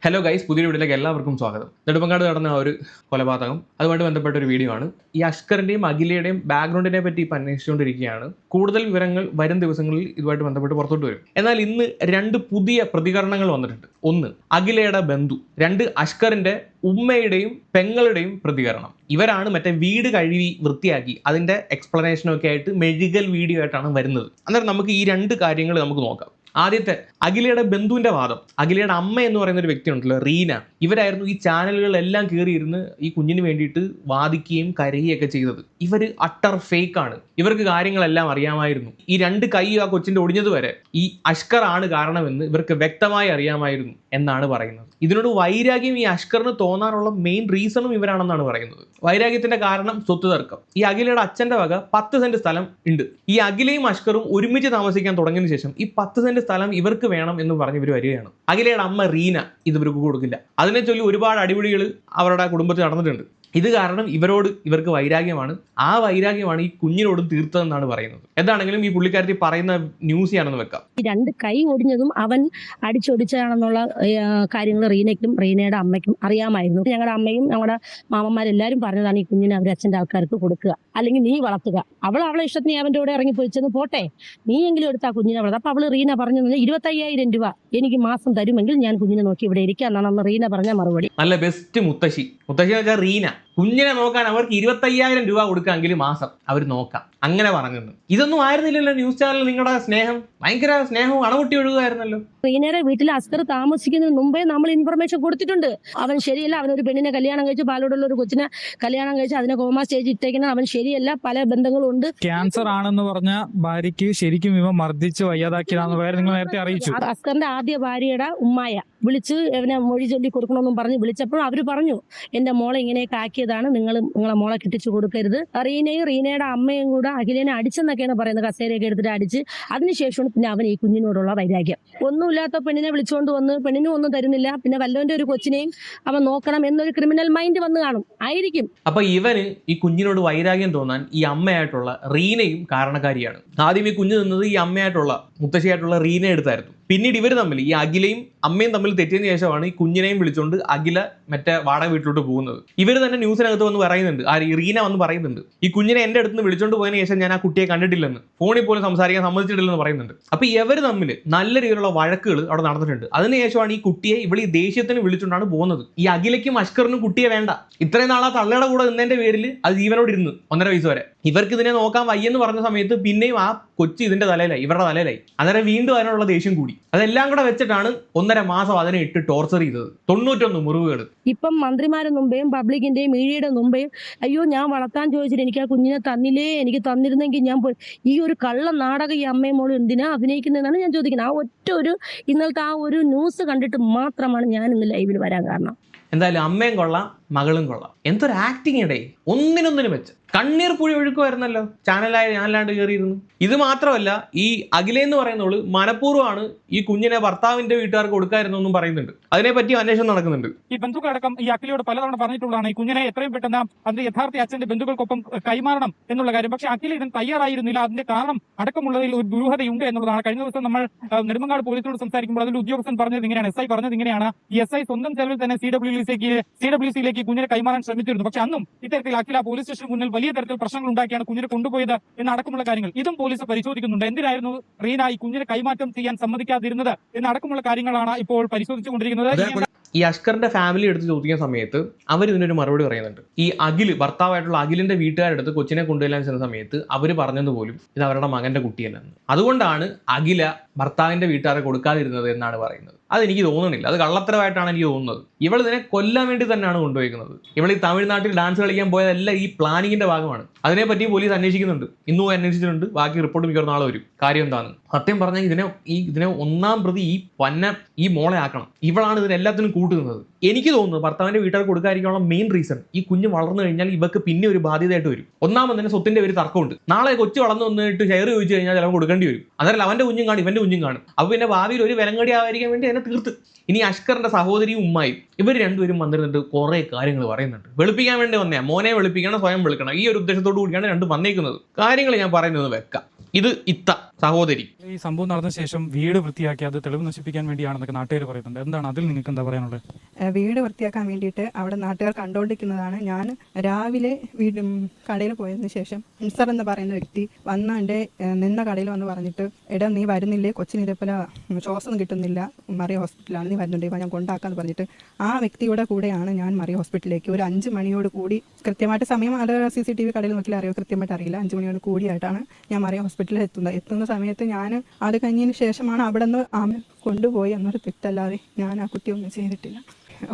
Hello guys, പുതിയ വീഡിയോയിലേക്ക് എല്ലാവർക്കും സ്വാഗതം. നെടുമങ്ങാട് നടന്ന ഒരു കൊലപാതകം, അതുമായിട്ട് ബന്ധപ്പെട്ട ഒരു വീഡിയോ ആണ്. ഈ അഷ്കറിന്റെയും അഖിലയുടെയും ബാക്ക്ഗ്രൗണ്ടിനെ പറ്റി ഇപ്പം അന്വേഷിച്ചുകൊണ്ടിരിക്കുകയാണ്. കൂടുതൽ വിവരങ്ങൾ വരും ദിവസങ്ങളിൽ ഇതുമായിട്ട് ബന്ധപ്പെട്ട് പുറത്തോട്ട് വരും. എന്നാൽ ഇന്ന് രണ്ട് പുതിയ പ്രതികരണങ്ങൾ വന്നിട്ടുണ്ട്. ഒന്ന് അഖിലയുടെ ബന്ധു, രണ്ട് അഷ്കറിന്റെ ഉമ്മയുടെയും പെങ്ങളുടെയും പ്രതികരണം. ഇവരാണ് മറ്റേ വീട് കഴുകി വൃത്തിയാക്കി അതിന്റെ എക്സ്പ്ലനേഷനൊക്കെ ആയിട്ട് മെഴുകൽ വീഡിയോ ആയിട്ടാണ് വരുന്നത്. അന്നേരം നമുക്ക് ഈ രണ്ട് കാര്യങ്ങൾ നമുക്ക് നോക്കാം. ആദ്യത്തെ അഖിലയുടെ ബന്ധുവിന്റെ വാദം. അഖിലയുടെ അമ്മ എന്ന് പറയുന്ന ഒരു വ്യക്തി ഉണ്ടല്ലോ, റീന, ഇവരായിരുന്നു ഈ ചാനലുകളിലെല്ലാം കയറിയിരുന്ന് ഈ കുഞ്ഞിന് വേണ്ടിയിട്ട് വാദിക്കുകയും കരയുകയൊക്കെ ചെയ്തത്. ഇവര് അട്ടർ ഫേക്ക് ആണ്. ഇവർക്ക് കാര്യങ്ങളെല്ലാം അറിയാമായിരുന്നു. ഈ രണ്ട് കൈ ആ കൊച്ചിന്റെ ഒടിഞ്ഞത് വരെ ഈ അഷ്കർ ആണ് കാരണമെന്ന് ഇവർക്ക് വ്യക്തമായി അറിയാമായിരുന്നു എന്നാണ് പറയുന്നത്. ഇതിനോട് വൈരാഗ്യം ഈ അഷ്കറിന് തോന്നാനുള്ള മെയിൻ റീസണും ഇവരാണെന്നാണ് പറയുന്നത്. വൈരാഗ്യത്തിന്റെ കാരണം സ്വത്ത് തർക്കം. ഈ അഖിലയുടെ അച്ഛന്റെ വക 10 സെന്റ് സ്ഥലം ഉണ്ട്. ഈ അഖിലയും അഷ്കറും ഒരുമിച്ച് താമസിക്കാൻ തുടങ്ങിയതിനു ശേഷം ഈ 10 സെന്റ് സ്ഥലം ഇവർക്ക് വേണം എന്ന് പറഞ്ഞ് ഇവർ വരികയാണ്. അഖിലയുടെ അമ്മ റീന ഇത് ഇവർക്ക് കൊടുക്കില്ല. അതിനെ ചൊല്ലി ഒരുപാട് അടിപിടികൾ അവരുടെ കുടുംബത്തിൽ നടന്നിട്ടുണ്ട്. ഇത് കാരണം ഇവർക്ക് വൈരാഗ്യമാണ്. ആ വൈരാഗ്യമാണ് ഈ കുഞ്ഞിനോടും തീർത്തതെന്നാണ് പറയുന്നത്. എന്താണെങ്കിലും ഈ പുള്ളിക്കാരത്തി പറയുന്ന ന്യൂസ് ആണെന്ന് വെക്കാം. ഈ രണ്ട് കൈ ഒടിഞ്ഞതും അവൻ അടിച്ചൊടിച്ചതാണെന്നുള്ള കാര്യങ്ങൾ റീനയ്ക്കും റീനയുടെ അമ്മയ്ക്കും അറിയാമായിരുന്നു. ഞങ്ങളുടെ അമ്മയും ഞങ്ങളുടെ മാമന്മാരെല്ലാരും പറഞ്ഞതാണ് ഈ കുഞ്ഞിനെ അവരുടെ അച്ഛൻ്റെ ആൾക്കാർക്ക് കൊടുക്കുക, അല്ലെങ്കിൽ നീ വളർത്തുക. അവളെ ഇഷ്ടത്തിന് അവൻ്റെ കൂടെ ഇറങ്ങി പോയിച്ചെന്ന് പോട്ടെ, നീ എങ്കിലും എടുത്താ കുഞ്ഞിനെ വളർത്തുക. അപ്പൊ അവള് റീന പറഞ്ഞു 25,000 രൂപ എനിക്ക് മാസം തരുമെങ്കിൽ ഞാൻ കുഞ്ഞിനെ നോക്കി ഇവിടെ ഇരിക്കുക എന്നാണ് അന്ന് റീന പറഞ്ഞ മറുപടി. നല്ല ബെസ്റ്റ് മുത്തശ്ശി എന്ന് വെച്ചാൽ റീന. കുഞ്ഞിനെ നോക്കാൻ അവർക്ക് 25,000 രൂപ കൊടുക്കാമെങ്കിൽ മാസം അവർ നോക്കാം, അങ്ങനെ പറഞ്ഞിരുന്നു. ഇതൊന്നും ആയിരുന്നില്ലല്ലോ ന്യൂസ് ചാനൽ. നിങ്ങളുടെ സ്നേഹം ഭയങ്കര സ്നേഹവും അണമുട്ടി ഒഴുകുമായിരുന്നല്ലോ. റീനയുടെ വീട്ടിൽ അസ്കർ താമസിക്കുന്നതിന് മുമ്പേ നമ്മൾ ഇൻഫർമേഷൻ കൊടുത്തിട്ടുണ്ട്. അവൻ ശരിയല്ല, അവനൊരു പെണ്ണിനെ കല്യാണം കഴിച്ച് പാലോടുള്ള ഒരു കൊച്ചിനെ കല്യാണം കഴിച്ച് അതിനെ കോമാ സ്റ്റേജ് ഇട്ടേക്കുന്ന അവൻ ശരിയല്ല, പല ബന്ധങ്ങളും ഉണ്ട്. ക്യാൻസർ ആണെന്ന് പറഞ്ഞ ഭാര്യയ്ക്ക് ശരിക്കും ഇവ മർദ്ദിച്ച് വയ്യാതാക്കിയതാണെന്ന് നിങ്ങൾ നേരത്തെ അറിയിച്ചു. അസ്കറിന്റെ ആദ്യ ഭാര്യയുടെ ഉമ്മായ വിളിച്ച് അവനെ മൊഴി ചൊല്ലി കൊടുക്കണമെന്നും പറഞ്ഞ് വിളിച്ചപ്പോൾ അവര് പറഞ്ഞു എന്റെ മോളെ ഇങ്ങനെയൊക്കെ ആക്കിയതാണ്, നിങ്ങളെ മോളെ കിട്ടിച്ചു കൊടുക്കരുത്. റീനയുടെ അമ്മയും കൂടെ അഖിലേനെ അടിച്ചെന്നൊക്കെയാണ് പറയുന്നത്. കസേരയൊക്കെ എടുത്തിട്ട് അടിച്ച്. അതിനുശേഷമാണ് പിന്നെ അവൻ ഈ കുഞ്ഞിനോടുള്ള വൈരാഗ്യം. ഒന്നുമില്ലാത്ത പെണ്ണിനെ വിളിച്ചുകൊണ്ട് വന്ന് പെണ്ണിനും ഒന്നും തരുന്നില്ല, പിന്നെ വല്ലവന്റെ ഒരു കൊച്ചിനെയും അവൻ നോക്കണം എന്നൊരു ക്രിമിനൽ മൈൻഡ് വന്ന് കാണും ആയിരിക്കും. അപ്പൊ ഇവന് ഈ കുഞ്ഞിനോട് വൈരാഗ്യം തോന്നാൻ ഈ അമ്മയായിട്ടുള്ള റീനയും കാരണക്കാരിയാണ്. ആദ്യം ഈ കുഞ്ഞ് നിന്നത് ഈ അമ്മയായിട്ടുള്ള മുത്തശ്ശിയായിട്ടുള്ള റീന എടുത്തായിരുന്നു. പിന്നീട് ഇവർ തമ്മിൽ, ഈ അഖിലയും അമ്മയും തമ്മിൽ തെറ്റിയതിനു ശേഷമാണ് ഈ കുഞ്ഞിനെയും വിളിച്ചുകൊണ്ട് അഖില മറ്റേ വാടക വീട്ടിലോട്ട് പോകുന്നത്. ഇവർ തന്നെ ന്യൂസിനകത്ത് വന്ന് പറയുന്നുണ്ട്, റീന വന്ന് പറയുന്നുണ്ട്, ഈ കുഞ്ഞിനെ എന്റെ അടുത്ത് നിന്ന് വിളിച്ചോണ്ട് പോയതിനു ശേഷം ഞാൻ ആ കുട്ടിയെ കണ്ടിട്ടില്ലെന്ന്, ഫോണിൽ പോലും സംസാരിക്കാൻ സമ്മതിച്ചിട്ടില്ലെന്ന് പറയുന്നുണ്ട്. അപ്പൊ ഇവർ തമ്മിൽ നല്ല രീതിയിലുള്ള വഴക്കുകൾ അവിടെ നടന്നിട്ടുണ്ട്. അതിനുശേഷമാണ് ഈ കുട്ടിയെ ഈ ദേഷ്യത്തിന് വിളിച്ചുകൊണ്ടാണ് പോകുന്നത്. ഈ അഖിലയ്ക്കും അഷ്കറിനും കുട്ടിയെ വേണ്ട. ഇത്രയും നാളാ തള്ളയുടെ കൂടെ നിന്നതിന്റെ പേരിൽ അത് ജീവനോട് ഇരുന്ന് 1.5 വയസ്സ് വരെ. ഇവർക്ക് ഇതിനെ നോക്കാൻ വയ്യെന്ന് പറഞ്ഞ സമയത്ത് പിന്നെയും ആ കൊച്ചി ഇതിന്റെ തലയിലായി, ഇവരുടെ തലയിലായി. അന്നേരം വീണ്ടും അതിനുള്ള ദേഷ്യം കൂടി. അതെല്ലാം കൂടെ വെച്ചിട്ടാണ് 1.5 മാസം അതിനെ ഇട്ട് ടോർച്ചർ ചെയ്തത്. 91 മുറിവുകൾ. ഇപ്പം മന്ത്രിമാരുടെ മുമ്പേയും പബ്ലിക്കിന്റെയും മീഡിയയുടെ മുമ്പേയും അയ്യോ ഞാൻ വളർത്താൻ ചോദിച്ചിട്ട് എനിക്ക് ആ കുഞ്ഞിനെ തന്നില്ലേ, എനിക്ക് തന്നിരുന്നെങ്കിൽ ഞാൻ പോയി. ഈ ഒരു കള്ള നാടകം ഈ അമ്മയും മോളും എന്തിനാ അഭിനയിക്കുന്നതെന്നാണ് ഞാൻ ചോദിക്കുന്നത്. ആ ഒറ്റ ഒരു ഇന്നലത്തെ ആ ഒരു ന്യൂസ് കണ്ടിട്ട് മാത്രമാണ് ഞാൻ ഇന്ന് ലൈവിൽ വരാൻ കാരണം. എന്തായാലും അമ്മയും കൊള്ളാം, മകളും കൊള്ളാം. എന്തൊരു ആക്ടിങ് ഇടേ, ഒന്നിനൊന്നിനും വെച്ച് കണ്ണീർ പുഴി ഒഴുക്കുമായിരുന്നല്ലോ ഞാനല്ലാണ്ട് കയറിയിരുന്നു. ഇത് മാത്രമല്ല, ഈ അഖിലെന്ന് പറയുന്നവള് മനഃപൂർവ്വമാണ് ഈ കുഞ്ഞിനെ ഭർത്താവിന്റെ വീട്ടുകാർക്ക് കൊടുക്കായിരുന്നു എന്നും പറയുന്നുണ്ട്. അതിനെപ്പറ്റി അന്വേഷണം നടക്കുന്നുണ്ട്. ഈ ബന്ധുക്കളടക്കം ഈ അഖിലയോട് പലതവണ പറഞ്ഞിട്ടുള്ളതാണ് ഈ കുഞ്ഞിനെ എത്രയും പെട്ടെന്ന് അതിന്റെ യഥാർത്ഥ അച്ഛന്റെ ബന്ധുക്കൾക്കൊപ്പം കൈമാറണം എന്നുള്ള കാര്യം. പക്ഷെ അഖില ഇതിന് തയ്യാറായിരുന്നില്ല. അതിന്റെ കാരണം അടക്കമുള്ളതിൽ ഒരു ദുരൂഹതയുണ്ട് എന്നുള്ളതാണ്. കഴിഞ്ഞ ദിവസം നമ്മൾ നെടുമങ്ങാട് പോലീസിനോട് സംസാരിക്കുമ്പോൾ അതിൽ ഉദ്യോഗസ്ഥൻ പറഞ്ഞത് ഇങ്ങനെയാണ്, SI പറഞ്ഞത് ഇങ്ങനെയാണ്, ഈ SI സ്വന്തം ചെലവിൽ തന്നെ CWCയിലേക്ക് കുഞ്ഞിനെ കൈമാറാൻ ശ്രമിച്ചിരുന്നു. പക്ഷെ അന്നും ഇത്തരത്തിൽ അഖില പോലീസ് സ്റ്റേഷന് മുന്നിൽ വലിയ തരത്തിൽ പ്രശ്നങ്ങൾ ഉണ്ടാക്കിയാണ് കുഞ്ഞിനെ കൊണ്ടുപോയത് എന്നടക്കമുള്ള കാര്യങ്ങൾ ഇതും പോലീസ് പരിശോധിക്കുന്നുണ്ട്. എന്തിനായിരുന്നു റീന ഈ കുഞ്ഞിനെ കൈമാറ്റം ചെയ്യാൻ സമ്മതിക്കാതിരുന്നത് എന്നടക്കമുള്ള കാര്യങ്ങളാണ് ഇപ്പോൾ പരിശോധിച്ചുകൊണ്ടിരിക്കുന്നത്. ഈ അഷ്കറിന്റെ ഫാമിലി എടുത്ത് ചോദിക്കുന്ന സമയത്ത് അവർ ഇതിനൊരു മറുപടി പറയുന്നുണ്ട്. ഈ ഭർത്താവായിട്ടുള്ള അഖിലിന്റെ വീട്ടുകാരെടുത്ത് കൊച്ചിനെ കൊണ്ടുവരാൻ ചെന്ന സമയത്ത് അവർ പറഞ്ഞതുപോലും ഇത് അവരുടെ മകന്റെ കുട്ടിയല്ലെന്ന്. അതുകൊണ്ടാണ് അഖില ഭർത്താവിന്റെ വീട്ടുകാരെ കൊടുക്കാതിരുന്നത് എന്നാണ് പറയുന്നത്. അതെനിക്ക് തോന്നുന്നില്ല, അത് കള്ളത്തരമായിട്ടാണ് എനിക്ക് തോന്നുന്നത്. ഇവൾ ഇതിനെ കൊല്ലാൻ വേണ്ടി തന്നെയാണ് കൊണ്ടുപോയിരിക്കുന്നത്. ഇവൾ ഈ തമിഴ്നാട്ടിൽ ഡാൻസ് കളിക്കാൻ പോയതെല്ലാം ഈ പ്ലാനിങ്ങിന്റെ ഭാഗമാണ്. അതിനെപ്പറ്റി പോലീസ് അന്വേഷിക്കുന്നുണ്ട്, ഇന്നും അന്വേഷിച്ചിട്ടുണ്ട്. ബാക്കി റിപ്പോർട്ട് മിക്കവാറും നാളെ വരും. കാര്യം എന്താണ് സത്യം പറഞ്ഞാൽ ഇതിനെ ഒന്നാം പ്രതി ഈ മോളെ ആക്കണം. ഇവളാണ് ഇതിനെല്ലാത്തിനും കൂട്ടുന്നത്. എനിക്ക് തോന്നുന്നു ഭർത്താവിന്റെ വീട്ടുകാർക്ക് കൊടുക്കാതിരിക്കാനുള്ള മെയിൻ റീസൺ ഈ കുഞ്ഞ് വളർന്നു കഴിഞ്ഞാൽ ഇവർക്ക് പിന്നെ ഒരു ബാധ്യതയായിട്ട് വരും. ഒന്നാമത് സ്വത്തിന്റെ ഒരു തർക്കമുണ്ട്. നാളെ കൊച്ചു വളർന്നു വന്നിട്ട് ഷെയർ ചോദിച്ചു കഴിഞ്ഞാൽ ചിലപ്പോൾ കൊടുക്കേണ്ടി വരും. അന്നേരം അവന്റെ കുഞ്ഞും കാണും, ഇവന്റെ കുഞ്ഞും കാണും. അപ്പൊ പിന്നെ ഭാവിയിൽ ഒരു വിലങ്ങടി ആവാതിരിക്കാൻ വേണ്ടി അതിനെ തീർത്ത്. ഇനി അഷ്കറിന്റെ സഹോദരിയും ഉമ്മായും ഇവർ രണ്ടുപേരും വന്നിരുന്നിട്ട് കുറെ കാര്യങ്ങൾ പറയുന്നുണ്ട്. വെളുപ്പിക്കാൻ വേണ്ടി വന്നേ, മോനെ വെളുപ്പിക്കണം, സ്വയം വെളുക്കണം, ഈ ഒരു ഉദ്ദേശത്തോടു കൂടിയാണ് രണ്ടും വന്നേക്കുന്നത്. കാര്യങ്ങൾ ഞാൻ പറയുന്നത് വെക്കാം. ഇത് ഇത്ത സഹോദരി. ഈ സംഭവം നടന്ന ശേഷം വീട് വൃത്തിയാക്കി അത് തെളിവ് നശിപ്പിക്കാൻ വേണ്ടിയാണെന്നൊക്കെ നാട്ടുകാർ പറയുന്നുണ്ട്. എന്താണ് അതിൽ നിങ്ങൾക്ക് എന്താ പറയാനുള്ളത്? വീട് വൃത്തിയാക്കാൻ വേണ്ടിയിട്ട് അവിടെ നാട്ടുകാർ കണ്ടുകൊണ്ടിരിക്കുന്നതാണ്. ഞാൻ രാവിലെ കടയിൽ പോയതിനു ശേഷം അൻസർ എന്ന് പറയുന്ന വ്യക്തി വന്ന് എൻ്റെ നിന്ന കടയിൽ വന്ന് പറഞ്ഞിട്ട്, എടാ നീ വരുന്നില്ലേ, കൊച്ചിന് ഇതേപോലെ ശ്വാസം കിട്ടുന്നില്ല, മറിയ ഹോസ്പിറ്റലാണ്, നീ വരുന്നുണ്ട്, ഞാൻ കൊണ്ടാക്കാന്ന് പറഞ്ഞിട്ട് ആ വ്യക്തിയുടെ കൂടെയാണ് ഞാൻ മറിയ ഹോസ്പിറ്റലിലേക്ക് ഒരു 5 മണിയോട് കൂടി, കൃത്യമായിട്ട് സമയം അത് CCTV കടയിൽ നോക്കിയാൽ അറിയോ, കൃത്യമായിട്ട് അറിയില്ല, 5 മണിയോട് കൂടിയായിട്ടാണ് ഞാൻ മറിയ ഹോസ്പിറ്റലിൽ എത്തുന്ന സമയത്ത് ഞാൻ അത് കഴിഞ്ഞതിന് ശേഷമാണ് അവിടെ നിന്ന് കൊണ്ടുപോയി എന്നൊരു തെറ്റല്ലാതെ ഞാൻ ആ കുട്ടി ഒന്നും ചെയ്തിട്ടില്ല.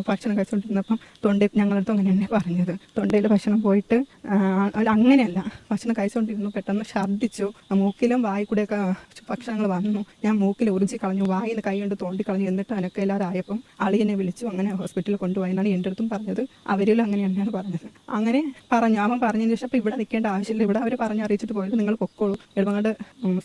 ഭക്ഷണം കഴിച്ചുകൊണ്ടിരുന്നപ്പം ഞങ്ങളടുത്ത് അങ്ങനെ തന്നെ പറഞ്ഞത്, തൊണ്ടയിൽ ഭക്ഷണം പോയിട്ട് അങ്ങനെയല്ല, ഭക്ഷണം കഴിച്ചുകൊണ്ടിരുന്നു, പെട്ടെന്ന് ഛർദ്ദിച്ചു, മൂക്കിലും വായി കൂടെയൊക്കെ ഭക്ഷണങ്ങൾ വന്നു, ഞാൻ മൂക്കിൽ ഉറിഞ്ചി കളഞ്ഞു, വായിന്ന് കൈ കൊണ്ട് തോണ്ടിക്കളഞ്ഞു, എന്നിട്ട് അനക്കെ ഇല്ലാതായപ്പം അളിയനെ വിളിച്ചു, അങ്ങനെ ഹോസ്പിറ്റലിൽ കൊണ്ടുപോയി എന്നാണ് എൻ്റെ അടുത്തും പറഞ്ഞത്, അവരിലും അങ്ങനെ തന്നെയാണ് പറഞ്ഞത്. അങ്ങനെ പറഞ്ഞു, അവൻ പറഞ്ഞതിന് ശേഷം അപ്പോൾ ഇവിടെ നിൽക്കേണ്ട ആവശ്യമില്ല, ഇവിടെ അവർ പറഞ്ഞ് അറിയിച്ചിട്ട് പോയിട്ട് നിങ്ങൾ പൊക്കോളൂ, എഴുപങ്ങാട്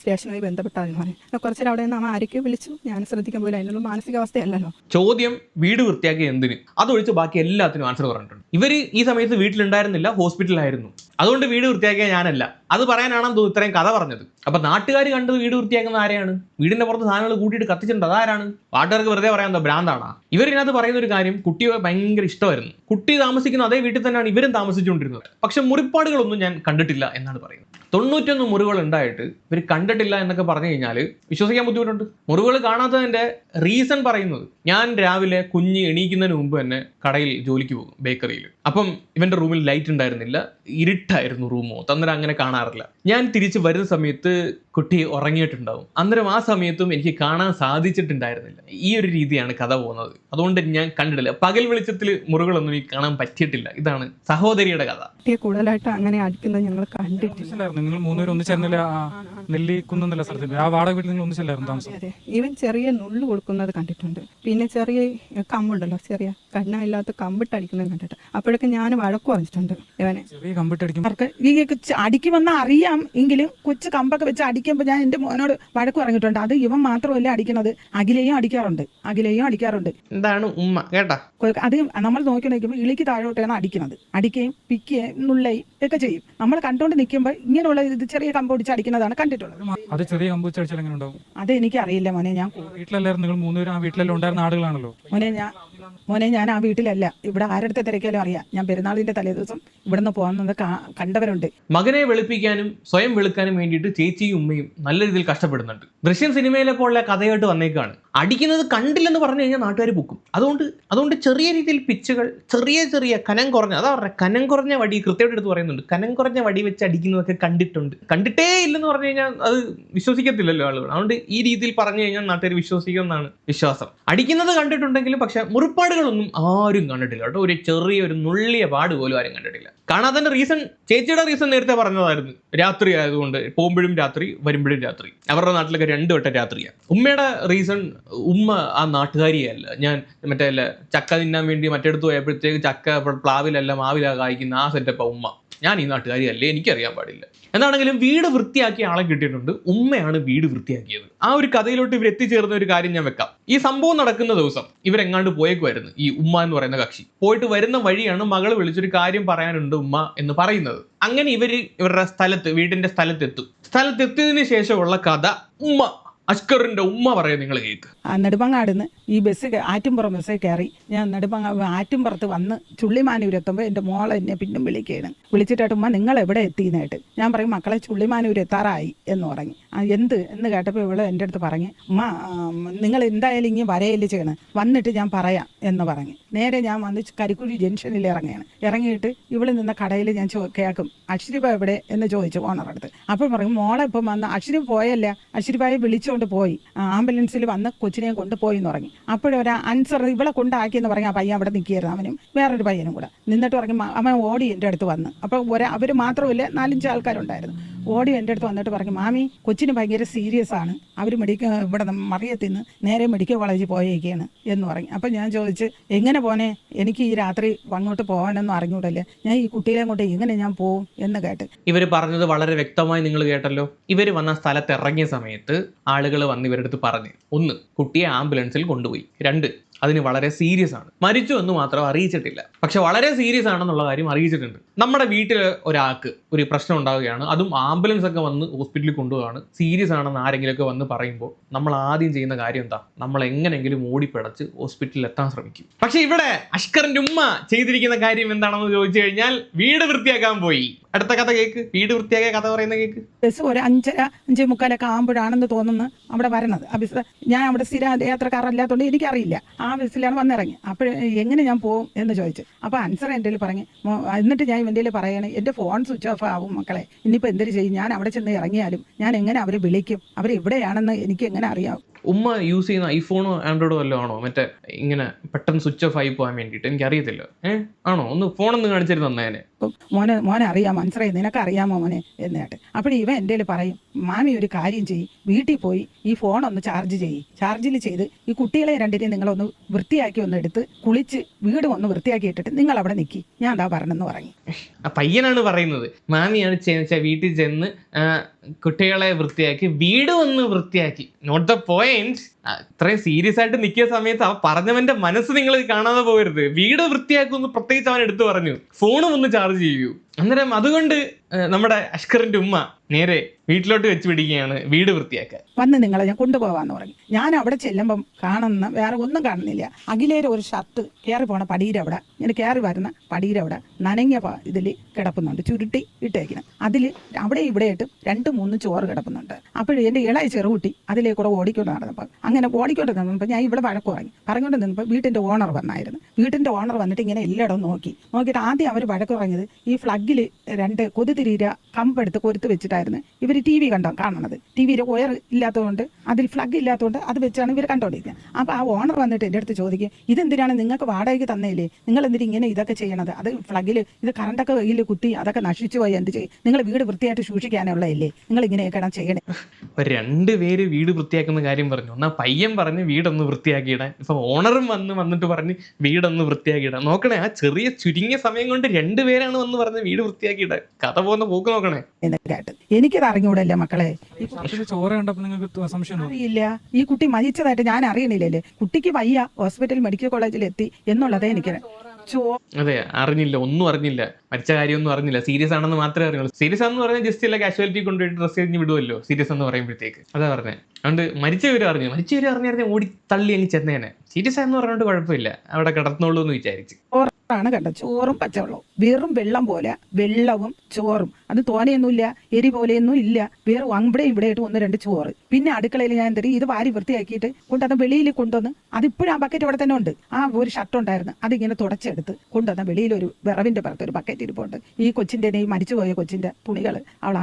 സ്റ്റേഷനുമായി ബന്ധപ്പെട്ടാൽ പറഞ്ഞു. കുറച്ചേരം അവിടെ നിന്ന് അവൻ ആരൊക്കെയോ വിളിച്ചു, ഞാൻ ശ്രദ്ധിക്കാൻ പോയില്ല, അതിനുള്ള മാനസികാവസ്ഥയല്ലല്ലോ. ചോദ്യം വീട് വൃത്തിയാക്കി എന്തിന്, അതൊഴിച്ച് ബാക്കി എല്ലാത്തിനും ആൻസർ പറഞ്ഞിട്ടുണ്ട്. ഇവര് ഈ സമയത്ത് വീട്ടിലുണ്ടായിരുന്നില്ല, ഹോസ്പിറ്റലായിരുന്നു, അതുകൊണ്ട് വീട് വൃത്തിയാക്കിയ ഞാനല്ല. അത് പറയാനാണെന്ന് തോന്നുന്നു ഇത്രയും കഥ പറഞ്ഞത്. അപ്പൊ നാട്ടുകാർ കണ്ടത് വീട് വൃത്തിയാക്കുന്ന ആരെയാണ്? വീടിന്റെ പുറത്ത് സാധനങ്ങൾ കൂട്ടിയിട്ട് കത്തിച്ചിട്ടുണ്ട്, അതാരാണ്? പാട്ടുകാർക്ക് വെറുതെ പറയാൻ എന്താ ഭ്രാന്താണോ? ഇവരിനകത്ത് പറയുന്ന ഒരു കാര്യം, കുട്ടിയെ ഭയങ്കര ഇഷ്ടമായിരുന്നു, കുട്ടി താമസിക്കുന്ന അതേ വീട്ടിൽ തന്നെയാണ് ഇവരും താമസിച്ചുകൊണ്ടിരുന്നത്, പക്ഷെ മുറിപ്പാടുകളൊന്നും ഞാൻ കണ്ടിട്ടില്ല എന്നാണ് പറയുന്നത്. 91 മുറിവുകൾ ഉണ്ടായിട്ട് ഇവർ കണ്ടിട്ടില്ല എന്നൊക്കെ പറഞ്ഞു കഴിഞ്ഞാൽ വിശ്വസിക്കാൻ ബുദ്ധിമുട്ടുണ്ട്. മുറിവുകൾ കാണാത്തതിന്റെ റീസൺ പറയുന്നത്, ഞാൻ രാവിലെ കുഞ്ഞ് എണീക്കുന്നതിന് മുമ്പ് തന്നെ കടയിൽ ജോലിക്ക് പോകും, ബേക്കറിയിൽ. അപ്പം ഇവന്റെ റൂമിൽ ലൈറ്റ് ഉണ്ടായിരുന്നില്ല, ഇരുട്ടായിരുന്നു റൂമോ, അന്നേരം അങ്ങനെ കാണാറില്ല. ഞാൻ തിരിച്ച് വരുന്ന സമയത്ത് കുട്ടി ഉറങ്ങിയിട്ടുണ്ടാവും, അന്നേരം ആ സമയത്തും എനിക്ക് കാണാൻ സാധിച്ചിട്ടുണ്ടായിരുന്നില്ല. ഈ ഒരു രീതിയാണ് കഥ പോകുന്നത്. അതുകൊണ്ട് ഞാൻ കണ്ടിട്ടില്ല, പകൽ വെളിച്ചത്തിൽ മുറികളൊന്നും എനിക്ക് കാണാൻ പറ്റിയിട്ടില്ല. ഇതാണ് സഹോദരിയുടെ കഥ. കൂടുതലായിട്ട് അങ്ങനെ അടിക്കുന്നത് ഞങ്ങൾ കണ്ടിട്ടില്ല. നിങ്ങൾ 3 പേരും ഒന്നിച്ചേർന്നില്ല നെല്ലിക്കുന്നുള്ള സ്ഥലത്ത് ആ വാടക വീട്ടിൽ നിങ്ങൾ ഒന്നിച്ചല്ലായിരുന്നു താമസം? അതെ, ഇവൻ ചെറിയ നുള്ളു കൊടുക്കുന്നത് കണ്ടിട്ടുണ്ട്, പിന്നെ ചെറിയ കമ്പുണ്ടല്ലോ, ചെറിയ കണ്ണമില്ലാത്ത കമ്പിട്ടടിക്കുന്നത് കണ്ടിട്ട്, അപ്പോഴൊക്കെ ഞാൻ വഴക്ക് പറഞ്ഞിട്ടുണ്ട് ഇവനെ. ചെറിയ കമ്പിട്ടടിക്കും അടിക്കുമെന്ന് അറിയാം എങ്കിലും കൊച്ചു കമ്പൊക്കെ വെച്ച് അടിക്കുമ്പോൾ ഞാൻ എൻ്റെ മോനോട് വഴക്ക് പറഞ്ഞിട്ടുണ്ട്. അത് ഇവൻ മാത്രമല്ല അടിക്കുന്നത്, അഖിലയും അടിക്കാറുണ്ട്. എന്താണ് ഉമ്മ കേട്ടാ? അത് നമ്മൾ നോക്കി നിൽക്കുമ്പോൾ ഇളിക്ക് താഴോട്ടാണ് അടിക്കുന്നത്, അടിക്കുകയും പിക്കുകയും നുള്ളയും ഒക്കെ ചെയ്യും. നമ്മൾ കണ്ടുകൊണ്ട് നിൽക്കുമ്പോൾ ഇങ്ങനെയുള്ള ഇത് ചെറിയ കമ്പ് പിടിച്ച് അടിക്കുന്നതാണ് കണ്ടിട്ടുള്ളത്. അത് ചെറിയ കമ്പ് വെച്ച് അടിച്ചാൽ എങ്ങനെ ഉണ്ടാവും? അത് എനിക്ക് അറിയില്ല മോനെ. ഞാൻ വീട്ടിലല്ലായിരുന്നു നിങ്ങൾ 3 പേരും? ആ വീട്ടിലെല്ലാം ഉണ്ടായിരുന്ന ആളുകളാണല്ലോ. മോനെ ഞാൻ ആ വീട്ടിലല്ല, ഇവിടെ ആരുടെ തിരക്കാലും അറിയാം. ഞാൻ പെരുന്നാളിന്റെ തലേദിവസം ഇവിടുന്ന് പോകുന്നത് കണ്ടവരുണ്ട്. മകനെ വെളുപ്പിക്കാനും സ്വയം വെളുക്കാനും വേണ്ടിയിട്ട് ചേച്ചിയും ഉമ്മയും നല്ല രീതിയിൽ കഷ്ടപ്പെടുന്നുണ്ട്. ദൃശ്യം സിനിമയിലെ പോലുള്ള കഥയായിട്ട് വന്നേക്കാണ്. അടിക്കുന്നത് കണ്ടില്ലെന്ന് പറഞ്ഞു കഴിഞ്ഞാൽ നാട്ടുകാർ പൊക്കും. അതുകൊണ്ട് ചെറിയ രീതിയിൽ പിച്ചുകൾ, ചെറിയ കനം കുറഞ്ഞ, അതാ പറഞ്ഞ കനം കുറഞ്ഞ വടി, കൃത്യമായിട്ട് എടുത്ത് പറയുന്നുണ്ട്, കനം കുറഞ്ഞ വടി വെച്ച് അടിക്കുന്നതൊക്കെ കണ്ടിട്ടുണ്ട്. കണ്ടിട്ടേ ഇല്ലെന്ന് പറഞ്ഞു കഴിഞ്ഞാൽ അത് വിശ്വസിക്കത്തില്ലല്ലോ ആളുകൾ. അതുകൊണ്ട് ഈ രീതിയിൽ പറഞ്ഞു കഴിഞ്ഞാൽ നാട്ടുകാർ വിശ്വസിക്കുമെന്നാണ് വിശ്വാസം. അടിക്കുന്നത് കണ്ടിട്ടുണ്ടെങ്കിലും പക്ഷെ മുറിപ്പാടുകളൊന്നും ആരും കണ്ടിട്ടില്ല കേട്ടോ. ഒരു നുള്ളിയ പാട് പോലും ആരും കണ്ടിട്ടില്ല. കാണാത്തതിന്റെ റീസൺ, ചേച്ചിയുടെ റീസൺ നേരത്തെ പറഞ്ഞതായിരുന്നു, രാത്രി ആയതുകൊണ്ട്, പോകുമ്പോഴും രാത്രി വരുമ്പോഴും രാത്രി. അവരുടെ നാട്ടിലൊക്കെ 2 വട്ടം രാത്രിയാണ്. ഉമ്മയുടെ റീസൺ, ഉമ്മ ആ നാട്ടുകാരിയല്ല. ഞാൻ മറ്റേ ചക്ക തിന്നാൻ വേണ്ടി മറ്റെടുത്ത് പോയപ്പോഴത്തേക്ക് ചക്ക പ്ലാവിലല്ല മാവില കായ്ക്കുന്ന ആ സെറ്റപ്പാ ഉമ്മ. ഞാൻ ഈ നാട്ടുകാരിയല്ലേ, എനിക്കറിയാൻ പാടില്ല. എന്താണെങ്കിലും വീട് വൃത്തിയാക്കിയ ആളെ കിട്ടിയിട്ടുണ്ട്. ഉമ്മയാണ് വീട് വൃത്തിയാക്കിയത്. ആ ഒരു കഥയിലോട്ട് ഇവർ എത്തിച്ചേർന്ന ഒരു കാര്യം ഞാൻ വെക്കാം. ഈ സംഭവം നടക്കുന്ന ദിവസം ഇവരെങ്ങാണ്ട് പോയേക്കുമായിരുന്നു, ഈ ഉമ്മ എന്ന് പറയുന്ന കക്ഷി. പോയിട്ട് വരുന്ന വഴിയാണ് മകള് വിളിച്ചൊരു കാര്യം പറയാനുണ്ട് ഉമ്മ എന്ന് പറയുന്നത്. അങ്ങനെ ഇവരുടെ വീടിന്റെ സ്ഥലത്തെത്തിയതിനു ശേഷമുള്ള കഥ അഷ്കറിന്റെ ഉമ്മ പറയാൻ നിങ്ങൾ കേൾക്ക്. നെടുമങ്ങാടുന്ന് ഈ ആറ്റുംപുറം ബസ്സിൽ കയറി ഞാൻ ആറ്റുംപുറത്ത് വന്ന് ചുള്ളിമാനൂരെത്തുമ്പോൾ എൻ്റെ മോളെ എന്നെ പിന്നും വിളിച്ചിട്ടായിട്ട് ഉമ്മ നിങ്ങൾ എവിടെ എത്തിയെന്നായിട്ട് ഞാൻ പറയും, മക്കളെ ചുള്ളിമാനൂർ എത്താറായി എന്ന് പറഞ്ഞു. എന്ന് കേട്ടപ്പോൾ ഇവള് എൻ്റെ അടുത്ത് പറഞ്ഞു, ഉമ്മ നിങ്ങൾ എന്തായാലും ഇങ്ങനെ വരയല്ലേ ചെയ്യണം, വന്നിട്ട് ഞാൻ പറയാം എന്ന് പറഞ്ഞു. നേരെ ഞാൻ വന്ന് കരിക്കുഴി ജംഗ്ഷനിൽ ഇറങ്ങിയിട്ട് ഇവിടെ നിന്ന കടയിൽ ഞാൻ കേൾക്കും, അശ്രിബ എവിടെ എന്ന് ചോദിച്ചു ഓണറടുത്ത്. അപ്പോൾ പറയും, മോളെ ഇപ്പം വന്ന് അശ്രിബ് പോയല്ല, അശ്രിബായെ വിളിച്ചുകൊണ്ട് പോയി, ആംബുലൻസിൽ വന്ന് കൊച്ചിനെ കൊണ്ടുപോയി എന്ന് പറഞ്ഞു. അപ്പോഴൊരു അൻസർ ഇവളെ കൊണ്ടാക്കിയെന്ന് പറഞ്ഞു. ആ പയ്യൻ അവിടെ നിൽക്കുകയായിരുന്നു, അവനും വേറൊരു പയ്യനും കൂടെ നിന്നിട്ട് പറഞ്ഞു. അവൻ ഓടി എൻ്റെ അടുത്ത് വന്ന്, അപ്പോൾ അവർ മാത്രമല്ല 4-5 ആൾക്കാരുണ്ടായിരുന്നു. ഓടി എൻ്റെ അടുത്ത് വന്നിട്ട് പറഞ്ഞു, മാമി കൊച്ചിന് ഭയങ്കര സീരിയസ് ആണ്, അവർ ഇവിടെ മറിയത്തിൽ നിന്ന് നേരെ മെഡിക്കൽ കോളേജിൽ പോയേക്കാണ് എന്ന് പറഞ്ഞു. അപ്പം ഞാൻ ചോദിച്ച്, എങ്ങനെ പോനെ, എനിക്ക് ഈ രാത്രി അങ്ങോട്ട് പോകാനൊന്നും അറിഞ്ഞൂടല്ലേ, ഞാൻ ഈ കുട്ടികളെ കൊണ്ട് എങ്ങനെ ഞാൻ പോവും എന്ന് കേട്ട്. ഇവർ പറഞ്ഞത് വളരെ വ്യക്തമായി നിങ്ങൾ കേട്ടല്ലോ. ഇവർ വന്ന സ്ഥലത്ത് ഇറങ്ങിയ സമയത്ത് ആളുകൾ വന്ന് ഇവരുടെ അടുത്ത് പറഞ്ഞു, 1 കുട്ടിയെ ആംബുലൻസിൽ കൊണ്ടുപോയി, 2 അതിന് വളരെ സീരിയസ് ആണ്. മരിച്ചു എന്ന് മാത്രം അറിയിച്ചിട്ടില്ല, പക്ഷെ വളരെ സീരിയസ് ആണെന്നുള്ള കാര്യം അറിയിച്ചിട്ടുണ്ട്. നമ്മുടെ വീട്ടിൽ ഒരാൾക്ക് ഒരു പ്രശ്നം ഉണ്ടാവുകയാണ്, അതും ആംബുലൻസ് ഒക്കെ വന്ന് ഹോസ്പിറ്റലിൽ കൊണ്ടുപോവാണ്, സീരിയസ് ആണെന്ന് ആരെങ്കിലുമൊക്കെ വന്ന് പറയുമ്പോൾ നമ്മൾ ആദ്യം ചെയ്യുന്ന കാര്യം എന്താ? നമ്മൾ എങ്ങനെങ്കിലും ഓടിപ്പിടച്ച് ഹോസ്പിറ്റലിൽ എത്താൻ ശ്രമിക്കും. പക്ഷെ ഇവിടെ അഷ്കറിന്റെ ഉമ്മ ചെയ്തിരിക്കുന്ന കാര്യം എന്താണെന്ന് ചോദിച്ചു കഴിഞ്ഞാൽ വീട് വൃത്തിയാക്കാൻ പോയി. അടുത്ത കഥ കേക്ക്, വീട് വൃത്തിയാക്കിയ കഥ പറയുന്ന കേക്ക്. ബസ് ഒരു 5:45 ആകുമ്പോഴാണെന്ന് തോന്നുന്നു അവിടെ വരണത്. ആ ബസ് ഞാൻ അവിടെ സ്ഥിര യാത്രക്കാരല്ലാത്തതുകൊണ്ട് എനിക്കറിയില്ല. ആ ബസ്സിലാണ് വന്നിറങ്ങി. അപ്പോൾ എങ്ങനെ ഞാൻ പോകും എന്ന് ചോദിച്ചു. അപ്പോൾ ആൻസർ എൻ്റെ കയ്യിൽ പറഞ്ഞു. എന്നിട്ട് ഞാൻ എൻ്റെ കയ്യിൽ പറയണേ, എൻ്റെ ഫോൺ സ്വിച്ച് ഓഫ് ആവും മക്കളെ, ഇനിയിപ്പോൾ എന്തൊരു ചെയ്യും? ഞാൻ അവിടെ ചെന്ന് ഇറങ്ങിയാലും ഞാൻ എങ്ങനെ അവരെ വിളിക്കും? അവരെവിടെയാണെന്ന് എനിക്ക് എങ്ങനെ അറിയാം? ഉമ്മ യൂസ് ചെയ്യുന്ന ഐഫോണോ ആൻഡ്രോയിഡോ വല്ലതും ആണോ മറ്റേ ഇങ്ങനെ പെട്ടെന്ന് സ്വിച്ച് ഓഫ് ആയി പോകാൻ വേണ്ടിയിട്ട്? എനിക്കറിയത്തില്ല. ആണോ? ഒന്ന് ഫോണൊന്ന് കാണിച്ചിട്ട് തന്നേനെ. മോനെ അറിയാം, മനസ്സിലായി, നിനക്കറിയാമോ മോനെ എന്നിട്ട്. അപ്പോൾ ഇവൻ എൻ്റെ കയ്യിൽ പറയും, മാമി ഒരു കാര്യം ചെയ്യും, വീട്ടിൽ പോയി ഈ ഫോൺ ഒന്ന് ചാർജ് ചെയ്യും. ചാർജിൽ ചെയ്ത് ഈ കുട്ടികളെ രണ്ടിനെയും നിങ്ങളൊന്ന് വൃത്തിയാക്കി ഒന്ന് എടുത്ത് കുളിച്ച് വീട് ഒന്ന് വൃത്തിയാക്കി ഇട്ടിട്ട് നിങ്ങൾ അവിടെ നിൽക്കി, ഞാൻ എന്താ പറഞ്ഞെന്ന് പറഞ്ഞു. ആ പയ്യനാണ് പറയുന്നത്. മാമിയാണ് ചെയ്യുന്ന വീട്ടിൽ ചെന്ന് കുട്ടികളെ വൃത്തിയാക്കി വീട് ഒന്ന് വൃത്തിയാക്കി. Note the point. ഇത്രയും സീരിയസ് ആയിട്ട് നിൽക്കിയ സമയത്ത് അവ പറഞ്ഞവന്റെ മനസ്സ് നിങ്ങൾ കാണാതെ പോകരുത്. വീട് വൃത്തിയാക്കുമെന്ന് പ്രത്യേകിച്ച് അവൻ എടുത്തു പറഞ്ഞു. ഫോണും ഒന്ന് ചാർജ് ചെയ്യൂ. അന്നേരം അതുകൊണ്ട് നമ്മുടെ അഷ്കറിന്റെ ഉമ്മ നേരെ വീട്ടിലോട്ട് വെച്ച് പിടിക്കുകയാണ് വീട് വൃത്തിയാക്കാൻ. വന്ന് നിങ്ങളെ ഞാൻ കൊണ്ടുപോകാന്ന് പറഞ്ഞു. ഞാൻ അവിടെ ചെല്ലുമ്പം കാണുന്ന വേറെ ഒന്നും കാണുന്നില്ല. അഖിലേരെ ഒരു ഷർട്ട് കയറി പോണ പടിയുടെ അവിടെ, ഇങ്ങനെ കയറി വരുന്ന പടിയുടെ അവിടെ നനഞ്ഞ ഇതിൽ കിടപ്പുന്നുണ്ട്, ചുരുട്ടി ഇട്ടേക്കണം. അതിൽ അവിടെ ഇവിടെയായിട്ട് 2-3 ചോറ് കിടപ്പുന്നുണ്ട്. അപ്പോൾ എൻ്റെ ഇളയ ചെറുകുട്ടി അതിലേക്കൂടെ ഓടിക്കൊണ്ട് നടന്നപ്പോൾ അങ്ങനെ ഓടിക്കൊണ്ട് നിന്നപ്പോൾ ഞാൻ ഇവിടെ വഴക്ക് പറഞ്ഞുകൊണ്ട് നിന്നപ്പോൾ വീട്ടിൻ്റെ ഓണർ വന്നായിരുന്നു. വീട്ടിൻ്റെ ഓണർ വന്നിട്ട് ഇങ്ങനെ എല്ലായിടവും നോക്കിയിട്ട് ആദ്യം അവർ വഴക്ക് പറഞ്ഞത് ഈ ഫ്ലഗിൽ 2 കൊതുതിരീര കമ്പെടുത്ത് കൊരുത്ത് വെച്ചിട്ടായിരുന്നു ഇവർ TV കാണണത്. TVയിൽ വയർ ഇല്ലാത്തതുകൊണ്ട്, അതിൽ ഫ്ലഗ് ഇല്ലാത്തതുകൊണ്ട് അത് വെച്ചാണ് ഇവർ കണ്ടോണ്ടിരിക്കുന്നത്. അപ്പോൾ ആ ഓണർ വന്നിട്ട് എൻ്റെ അടുത്ത് ചോദിക്കും, ഇതെന്തിനാണ് നിങ്ങൾക്ക് വാടകയ്ക്ക് തന്നേലേ, നിങ്ങൾ എന്തിനാ ഇങ്ങനെ ഇതൊക്കെ ചെയ്യണത്? അത് ഫ്ലഗിൽ ഇത് കറണ്ടൊക്കെ കയ്യിൽ കുത്തി അതൊക്കെ നശിച്ചു പോയി, എന്ത് ചെയ്യും? നിങ്ങൾ വീട് വൃത്തിയായിട്ട് സൂക്ഷിക്കാനുള്ളതല്ലേ, നിങ്ങൾ ഇങ്ങനെയൊക്കെ ചെയ്യണേ. 2 പേര് വീട് വൃത്തിയാക്കുന്ന കാര്യം പറഞ്ഞു. എന്നാൽ പയ്യൻ പറഞ്ഞ് വീടൊന്ന് വൃത്തിയാക്കിയിടാൻ. ഇപ്പൊ ഓണറും വന്നിട്ട് പറഞ്ഞ് വീടൊന്ന് വൃത്തിയാക്കിയിടാൻ. നോക്കണേ, ആ ചെറിയ ചുരുങ്ങിയ സമയം കൊണ്ട് 2 പേരാണ് വന്ന് പറഞ്ഞ് വീട് വൃത്തിയാക്കിയിടാൻ. കഥ പോകുന്ന പോക്ക് നോക്കണേ. എനിക്കത് അറിഞ്ഞൂടല്ലേ മക്കളെ? ചോര കണ്ടപ്പോൾ നിങ്ങൾക്ക് സംശയം അറിയില്ല, ഈ കുട്ടി മരിച്ചതായിട്ട് ഞാൻ അറിയണില്ലല്ലേ. കുട്ടിക്ക് വയ്യ, ഹോസ്പിറ്റൽ മെഡിക്കൽ കോളേജിൽ എത്തി എന്നുള്ളതേ എനിക്ക്. അതെ, അറിഞ്ഞില്ല, ഒന്നും അറിഞ്ഞില്ല, മരിച്ച കാര്യമൊന്നും അറിഞ്ഞില്ല. സീരിയസ് ആണെന്ന് മാത്രമേ അറിഞ്ഞുള്ളൂ. സീരിയസ് ആണെന്ന് പറഞ്ഞാൽ ജസ്റ്റ് അല്ല കാഷ്വാലിറ്റി കൊണ്ടുപോയിട്ട് ഡ്രസ് കഴിഞ്ഞ് വിടുമല്ലോ സീരിയസ് എന്ന് പറയുമ്പോഴത്തേക്ക്. അതാ പറഞ്ഞത്. അതുകൊണ്ട് മരിച്ചവര് അറിഞ്ഞാൽ ഓടി തള്ളി അങ്ങ് ചെന്നേനെ. സീരിയസ് ആയെന്ന് പറഞ്ഞുകൊണ്ട് കുഴപ്പമില്ല, അവിടെ കിടന്നോളൂ എന്ന് വിചാരിച്ചു. ആണ് കണ്ട ചോറും പച്ചവെള്ളവും, വെറും വെള്ളം പോലെ വെള്ളവും ചോറും. അത് തോനെയൊന്നുമില്ല, എരി പോലെയൊന്നും ഇല്ല, വേറെ അവിടെ ഇവിടെ ആയിട്ട് 1-2 ചോറ്. പിന്നെ അടുക്കളയിൽ ഞാൻ എന്തെങ്കിലും ഇത് വാരി വൃത്തിയാക്കിയിട്ട് കൊണ്ടുവന്ന വെളിയിൽ കൊണ്ടുവന്ന്, അതിപ്പോഴും ആ ബക്കറ്റ് അവിടെ തന്നെ ഉണ്ട്. ആ ഒരു ഷർട്ട് ഉണ്ടായിരുന്നു, അതിങ്ങനെ തുടച്ചെടുത്ത് കൊണ്ടുവന്ന വെളിയിൽ ഒരു വിറവിന്റെ പുറത്ത് ഒരു ബക്കറ്റ് ഇരിപ്പുണ്ട്. ഈ കൊച്ചിന്റെ മരിച്ചുപോയ കൊച്ചിന്റെ തുണികൾ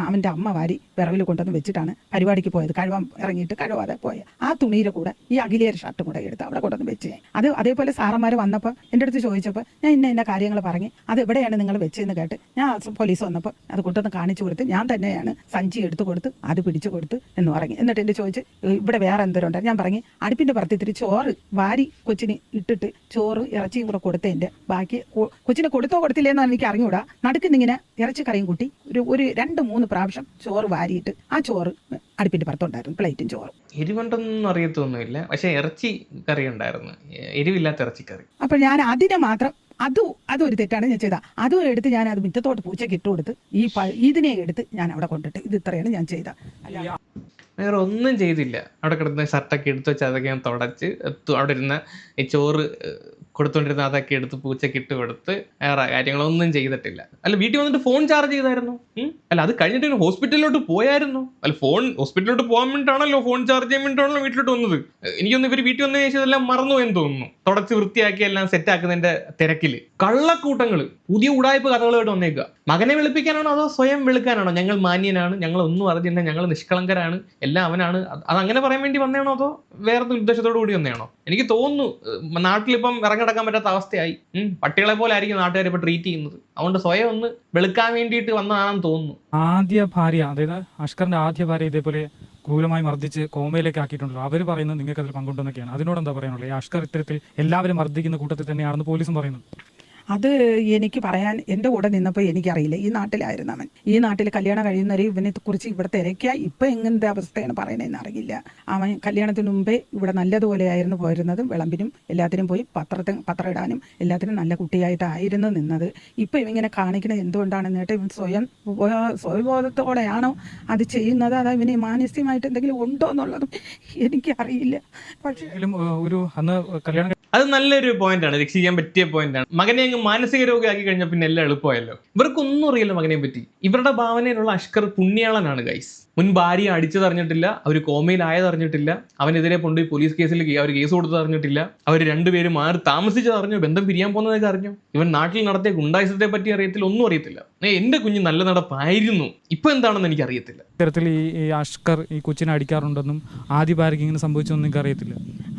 അവന്റെ അമ്മ വാരി വിറവിൽ കൊണ്ടുവന്ന് വെച്ചിട്ടാണ് പരിപാടിക്ക് പോയത്. കഴുവാൻ ഇറങ്ങിയിട്ട് കഴുവാതെ പോയ ആ തുണിയുടെ കൂടെ ഈ അഖിലേർ ഷർട്ടും കൂടെ എടുത്ത് അവിടെ കൊണ്ടുവന്ന് വെച്ച് അത് അതേപോലെ സാറന്മാർ വന്നപ്പോൾ എൻ്റെ അടുത്ത് ചോദിച്ചപ്പോൾ ഞാൻ ഇന്ന കാര്യങ്ങൾ പറഞ്ഞ് അത് എവിടെയാണ് നിങ്ങൾ വെച്ചതെന്ന് കേട്ട് ഞാൻ പോലീസ് വന്നപ്പോൾ അത് കൊണ്ടുവന്ന് കാണിച്ചു കൊടുത്ത് ഞാൻ തന്നെയാണ് സഞ്ചി എടുത്തു കൊടുത്ത് അത് പിടിച്ചു കൊടുത്ത് എന്ന് പറഞ്ഞു. എന്നിട്ട് എൻ്റെ ചോദിച്ച് ഇവിടെ വേറെ എന്തെങ്കിലും ഉണ്ട്? ഞാൻ പറഞ്ഞു അടുപ്പിൻ്റെ പുറത്ത് ഇത്തിരി ചോറ് വാരി കൊച്ചിന് ഇട്ടിട്ട് ചോറ് ഇറച്ചിയും കൂടെ കൊടുത്തതിൻ്റെ ബാക്കി കൊച്ചിന് കൊടുത്തില്ലേന്ന് എനിക്ക് അറിഞ്ഞൂടാ. നടുക്കുന്നിങ്ങനെ ഇറച്ചി കറിയും കൂട്ടി ഒരു 2-3 പ്രാവശ്യം ചോറ് വാരിയിട്ട് ആ ചോറ് അടുപ്പിൻ്റെ പുറത്തുണ്ടായിരുന്നു, പ്ലേറ്റും ചോറും. എരിവുണ്ടൊന്നും അറിയത്തൊന്നുമില്ല, പക്ഷെ ഇറച്ചി കറി ഉണ്ടായിരുന്നു, എരിവില്ലാത്ത ഇറച്ചിക്കറി. അപ്പോൾ ഞാൻ അതിനെ മാത്രം അതൊരു തെറ്റാണ് ഞാൻ ചെയ്ത. അതും എടുത്ത് ഞാൻ അത് മുറ്റത്തോട്ട് പൂച്ചയ്ക്ക് ഇട്ട് കൊടുത്ത് ഇതിനെ എടുത്ത് ഞാൻ അവിടെ കൊണ്ടിട്ട് ഇത് ഇത്രയാണ് ഞാൻ ചെയ്ത. വേറെ ഒന്നും ചെയ്തില്ല. അവിടെ കിടന്ന ഷർട്ടൊക്കെ എടുത്ത് വെച്ച് അതൊക്കെ ഞാൻ തുടച്ച് അവിടെ ഇരുന്ന ഈ ചോറ് കൊടുത്തോണ്ടിരുന്ന അതൊക്കെ എടുത്ത് പൂച്ചയ്ക്ക് ഇട്ട് കൊടുത്ത് വേറെ കാര്യങ്ങളൊന്നും ചെയ്തിട്ടില്ല. അല്ല, വീട്ടിൽ വന്നിട്ട് ഫോൺ ചാർജ് ചെയ്തായിരുന്നു. അല്ല, അത് കഴിഞ്ഞിട്ട് ഹോസ്പിറ്റലിലോട്ട് പോയായിരുന്നു. അല്ല, ഹോസ്പിറ്റലിലോട്ട് പോകാൻ വേണ്ടിയിട്ടാണല്ലോ, ഫോൺ ചാർജ് ചെയ്യാൻ വേണ്ടിയിട്ടാണല്ലോ വീട്ടിലോട്ട് വന്നത്. എനിക്കൊന്ന് ഇവർ വീട്ടിൽ വന്നതിന് ശേഷം എല്ലാം മറന്നു എന്ന് തോന്നുന്നു. തുടച്ച് വൃത്തിയാക്കി എല്ലാം സെറ്റ് ആക്കുന്നതിന്റെ തിരക്കില് കള്ളക്കൂട്ടങ്ങൾ പുതിയ ഉടായ്പ കഥകളായിട്ട് വന്നേക്കുക. മകനെ വെളുപ്പിക്കാനാണോ അതോ സ്വയം വെളുക്കാനാണോ? ഞങ്ങൾ മാന്യനാണ്, ഞങ്ങൾ ഒന്നും അറിഞ്ഞില്ല, ഞങ്ങൾ നിഷ്കളങ്കരാണ്, എല്ലാം അവനാണ്, അതങ്ങനെ പറയാൻ വേണ്ടി വന്നതാണോ അതോ വേറെ ഉദ്ദേശത്തോടു കൂടി വന്നതാണോ? എനിക്ക് തോന്നുന്നു നാട്ടിലിപ്പം ഇറങ്ങിടക്കാൻ പറ്റാത്ത അവസ്ഥയായി. പട്ടികളെ പോലെ ആയിരിക്കും നാട്ടുകാർ ഇപ്പൊ ട്രീറ്റ് ചെയ്യുന്നത്. അതുകൊണ്ട് സ്വയം ഒന്ന് വെളുക്കാൻ വേണ്ടിയിട്ട് വന്നതാണെന്ന് തോന്നുന്നു. ആദ്യ ഭാര്യ, അതായത് അഷ്കറിന്റെ ആദ്യ ഭാര്യ ഇതേപോലെ ക്രൂരമായി മർദ്ദിച്ച് കോമയിലേക്ക് ആക്കിയിട്ടുണ്ടല്ലോ. അവർ പറയുന്നത് നിങ്ങൾക്ക് അതിൽ പങ്കുണ്ടെന്നൊക്കെയാണ്. അതിനോട് എന്താ പറയാനുള്ളത്? ഈ അഷ്കർ ഇത്തരത്തിൽ എല്ലാവരും മർദ്ദിക്കുന്ന കൂട്ടത്തിൽ തന്നെയാണെന്ന് പോലീസും പറയുന്നു. അത് എനിക്ക് പറയാൻ എൻ്റെ കൂടെ നിന്നപ്പോൾ എനിക്കറിയില്ല. ഈ നാട്ടിലായിരുന്നു അവൻ. ഈ നാട്ടിൽ കല്യാണം കഴിയുന്നവരെ ഇവനെ കുറിച്ച് ഇവിടെ തിരക്കിയ ഇപ്പം എങ്ങനത്തെ അവസ്ഥയാണ് പറയണതെന്ന് അറിയില്ല. അവൻ കല്യാണത്തിന് മുമ്പേ ഇവിടെ നല്ലതുപോലെയായിരുന്നു പോയിരുന്നത്. വിളമ്പിനും എല്ലാത്തിനും പോയി പത്രം ഇടാനും എല്ലാത്തിനും നല്ല കുട്ടിയായിട്ടായിരുന്നു നിന്നത്. ഇപ്പം ഇവങ്ങനെ കാണിക്കുന്നത് എന്തുകൊണ്ടാണെന്ന് കേട്ട് ഇവൻ സ്വയബോധത്തോടെയാണോ അത് ചെയ്യുന്നത്, അത് ഇവന് മാനസികമായിട്ട് എന്തെങ്കിലും ഉണ്ടോ എന്നുള്ളതും എനിക്കറിയില്ല. പക്ഷേ ഒരു അന്ന് കല്യാണം അത് നല്ലൊരു പോയിന്റാണ്, രക്ഷിക്കാൻ പറ്റിയ പോയിന്റാണ്. മകനെ അങ്ങ് മാനസിക രോഗിയാക്കി കഴിഞ്ഞാൽ പിന്നെ എല്ലാം എളുപ്പമായല്ലോ. ഇവർക്കൊന്നും അറിയില്ല മകനെ പറ്റി. ഇവരുടെ ഭാവനയിലുള്ള അഷ്കർ പുണ്യാളനാണ് ഗൈസ്. മുൻ ഭാര്യ അടിച്ചതറിഞ്ഞിട്ടില്ല, അവർ കോമയിലായതറിഞ്ഞിട്ടില്ല, അവനെതിരെ കൊണ്ടുപോയി പോലീസ് കേസിൽ അവർ കേസ് കൊടുത്തറിഞ്ഞിട്ടില്ല, അവർ രണ്ടുപേരും മാറി താമസിച്ചതറിഞ്ഞു, ബന്ധം പിരിയാൻ പോകുന്നതൊക്കെ അറിഞ്ഞു. ഇവൻ നാട്ടിൽ നടത്തിയ ഗുണ്ടായുസത്തെ പറ്റി അറിയത്തില്ല, ഒന്നും അറിയത്തില്ല. എന്റെ കുഞ്ഞ് നല്ല നടപ്പായിരുന്നു, ഇപ്പൊ എന്താണെന്ന് എനിക്ക് അറിയത്തില്ല. ഇത്തരത്തിൽ ഈ അഷ്കർ ഈ കൊച്ചിനെ അടിക്കാറുണ്ടെന്നും ആദ്യ ഭാര്യയ്ക്ക് ഇങ്ങനെ സംഭവിച്ചൊന്നും എനിക്ക് അറിയത്തില്ല.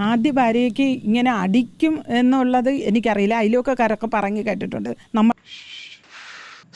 ആദ്യ ഭാര്യയ്ക്ക് ഇങ്ങനെ അടിക്കും എന്നുള്ളത് എനിക്കറിയില്ല. അയൽവക്കക്കാരൊക്കെ പറഞ്ഞു കേട്ടിട്ടുണ്ട്.